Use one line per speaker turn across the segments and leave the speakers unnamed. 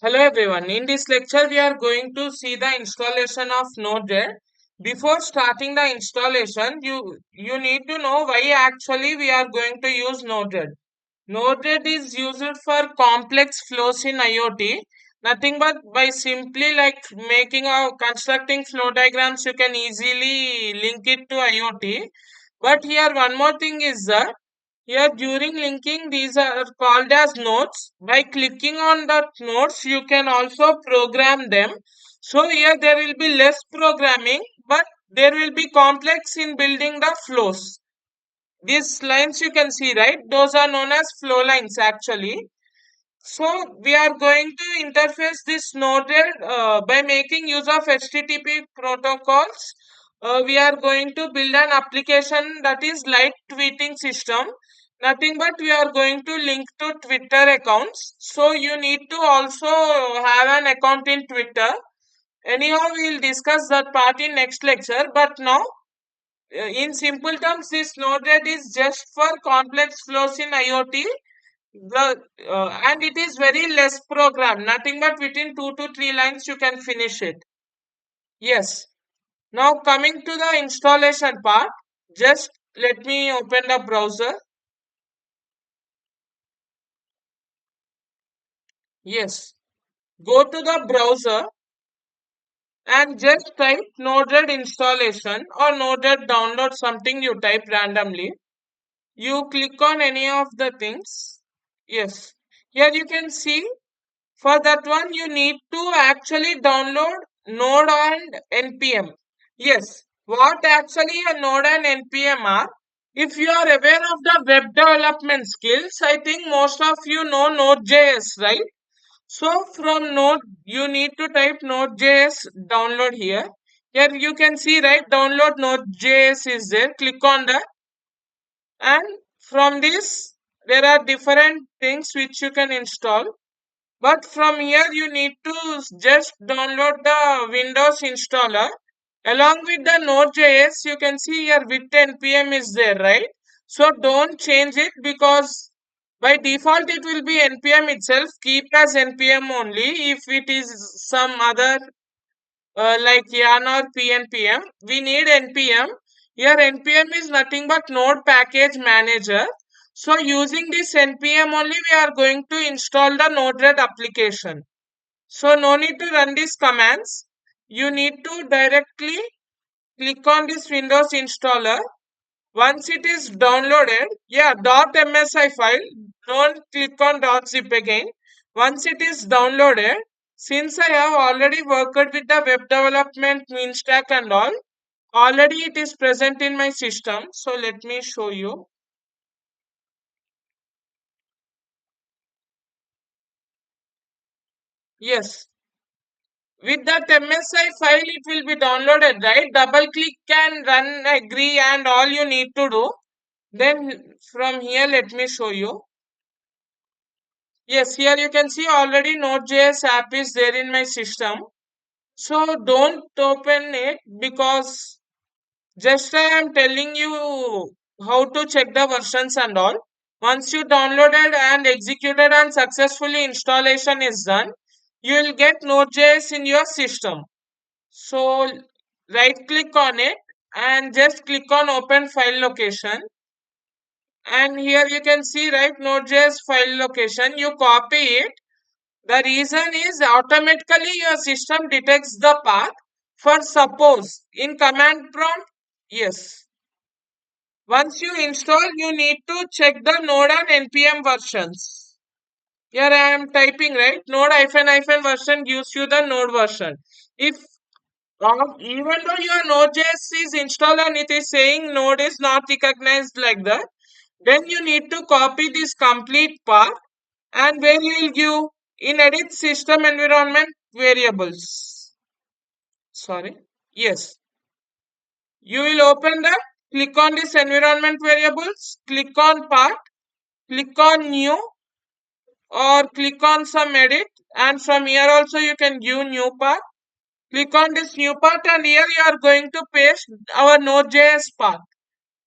Hello everyone. In this lecture, we are going to see the installation of Node.js. Before starting the installation, you need to know why actually we are going to use Node.js. Node.js is used for complex flows in IoT. Nothing but by simply like making a constructing flow diagrams, you can easily link it to IoT. But here one more thing is that here during linking these are called as nodes. By clicking on the nodes you can also program them. So here there will be less programming but there will be complex in building the flows. These lines you can see, right? Those are known as flow lines actually. So we are going to interface this node by making use of HTTP protocols. We are going to build an application that is light tweeting system. Nothing but we are going to link to Twitter accounts. So you need to also have an account in Twitter. Anyhow, we will discuss that part in next lecture. But now, in simple terms, this Node-RED is just for complex flows in IoT and it is very less program, nothing but within 2 to 3 lines you can finish it. Yes. Now coming to the installation part, just let me open the browser. Yes. Go to the browser and just type Node-RED installation or Node-RED download, something you type randomly. You click on any of the things. Yes. Here you can see. For that one, you need to actually download Node and NPM. Yes, what actually a Node and NPM are? If you are aware of the web development skills, I think most of you know Node.js, right? So from Node, you need to type Node.js download here. Here you can see, right? Download Node.js is there. Click on that. And from this, there are different things which you can install. But from here you need to just download the Windows installer. Along with the Node.js, you can see here with npm is there, right? So don't change it because by default it will be npm itself. Keep as npm only. If it is some other like yarn or pnpm, we need npm. Here npm is nothing but Node Package Manager. So using this npm only we are going to install the Node-RED application. So no need to run these commands. You need to directly click on this Windows installer. Once it is downloaded, yeah, .msi file, don't click on .zip again. Once it is downloaded, since I have already worked with the web development, mean stack and all, already it is present in my system. So let me show you. Yes, with that MSI file, it will be downloaded, right? Double click and run, agree, and all you need to do. Then from here, let me show you. Yes, here you can see already Node.js app is there in my system. So don't open it because just I am telling you how to check the versions and all. Once you downloaded and executed and successfully installation is done, you will get Node.js in your system. So right click on it and just click on open file location. And here you can see, right, Node.js file location. You copy it. The reason is automatically your system detects the path. For suppose in command prompt, yes. Once you install, you need to check the Node and npm versions. Here I am typing, right, Node hyphen version gives you the Node version. If even though your Node.js is installed and it is saying Node is not recognized like that, then you need to copy this complete path and where you will give in edit system environment variables. Sorry. Yes. You will open that, click on this environment variables, click on path, click on new or click on some edit and from here also you can give new path. Click on this new path and here you are going to paste our Node.js path.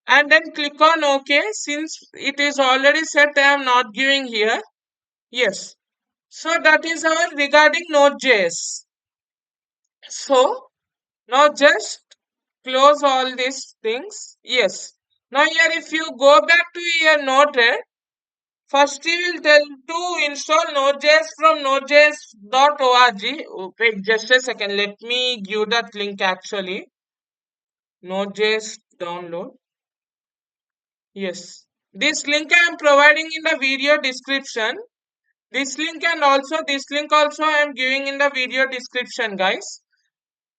And then click on OK. Since it is already set, I am not giving here. Yes. So that is our regarding Node.js. So now just close all these things. Yes. Now here if you go back to your Node.js, first we will tell to install Node.js from nodejs.org. Wait just a second. Let me give that link actually. Node.js download. Yes. This link I am providing in the video description. This link also I am giving in the video description, guys.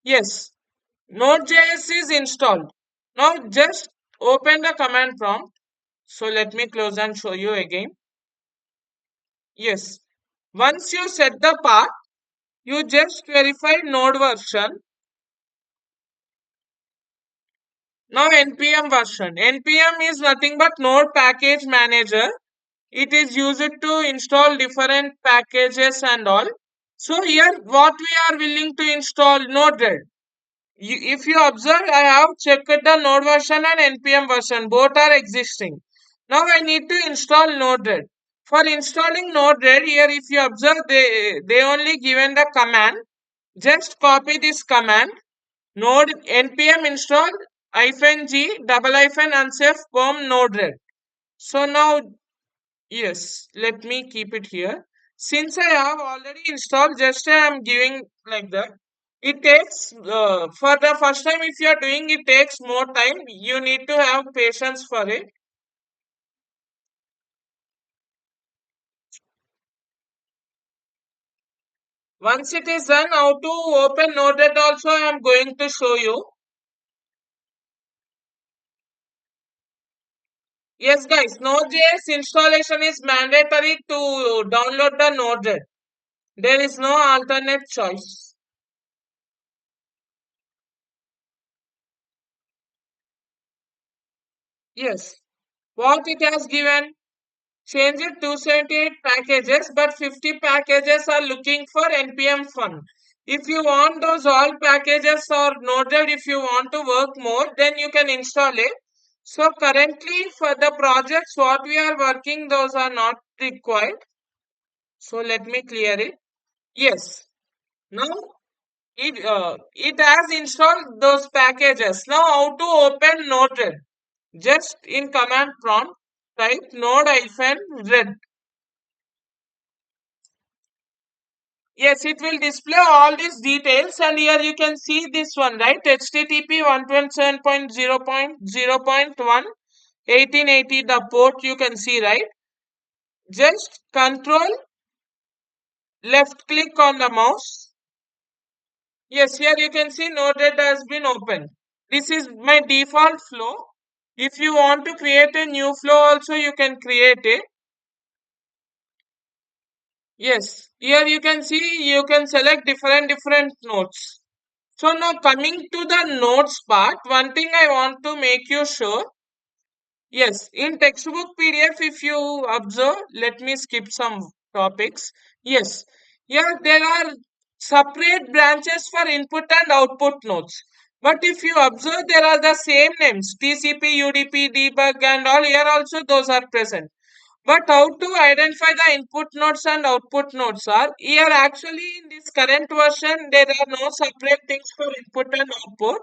Yes. Node.js is installed. Now just open the command prompt. So let me close and show you again. Yes. Once you set the path, you just verify node version. Now npm version. npm is nothing but node package manager. It is used to install different packages and all. So here what we are willing to install Node-RED. If you observe, I have checked the Node version and npm version. Both are existing. Now I need to install Node-RED. For installing Node-RED, here if you observe, they only given the command. Just copy this command. Node npm install -g unsafe perm Node-RED. So now yes, let me keep it here. Since I have already installed, just I am giving like that. It takes, for the first time if you are doing, it takes more time. You need to have patience for it. Once it is done, how to open Node.js also I am going to show you. Yes guys, Node.js installation is mandatory to download the Node.js. There is no alternate choice. Yes. What it has given? Change it 278 packages, but 50 packages are looking for NPM fun. If you want those all packages or noted, if you want to work more, then you can install it. So currently for the projects what we are working, those are not required. So let me clear it. Yes. Now it has installed those packages. Now how to open Node-RED? Just in command prompt type node-red. Yes, it will display all these details, and here you can see this one, right? HTTP 127.0.0.1 1880, the port you can see, right? Just control left click on the mouse. Yes, here you can see Node-RED has been opened. This is my default flow. If you want to create a new flow also, you can create it. Yes, here you can see you can select different nodes. So now coming to the notes part, one thing I want to make you sure. Yes, in textbook PDF, if you observe, let me skip some topics. Yes, here there are separate branches for input and output nodes. But if you observe, there are the same names TCP, UDP, debug, and all. Here also those are present. But how to identify the input nodes and output nodes are here actually in this current version there are no separate things for input and output.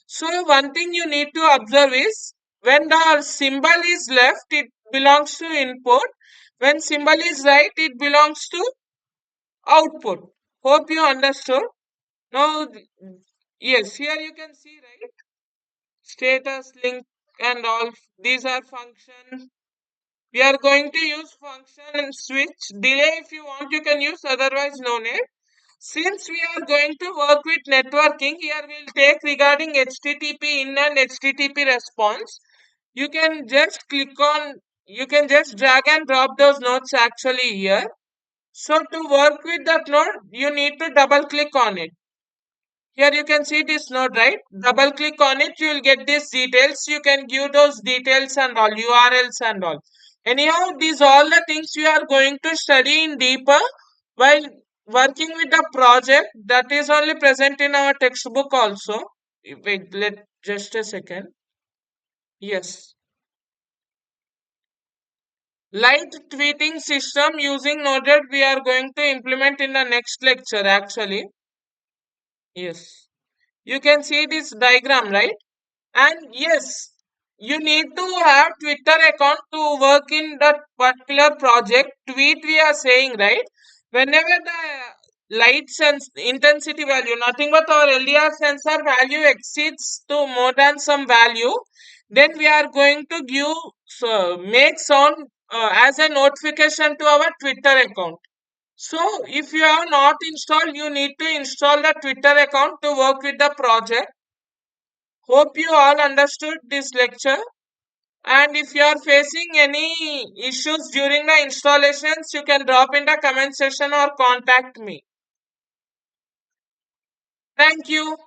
So one thing you need to observe is when the symbol is left it belongs to input. When symbol is right it belongs to output. Hope you understood. Now yes here you can see right status link and all these are functions. We are going to use function and switch. Delay if you want you can use otherwise no need. Since we are going to work with networking here we'll take regarding HTTP in and HTTP response. You can just click on you can just drag and drop those nodes actually here. So to work with that node you need to double click on it. Here you can see this node, right? Double click on it, you will get these details. You can give those details and all, URLs and all. Anyhow, these all the things we are going to study in deeper while working with the project that is only present in our textbook also. Wait, let just a second. Yes. Light tweeting system using Node-RED we are going to implement in the next lecture actually. Yes. You can see this diagram, right? And yes, you need to have Twitter account to work in that particular project. Tweet we are saying, right? Whenever the light sense intensity value, nothing but our LDR sensor value exceeds to more than some value, then we are going to give make sound as a notification to our Twitter account. So if you have not installed, you need to install the Twitter account to work with the project. Hope you all understood this lecture. And if you are facing any issues during the installations, you can drop in the comment section or contact me. Thank you.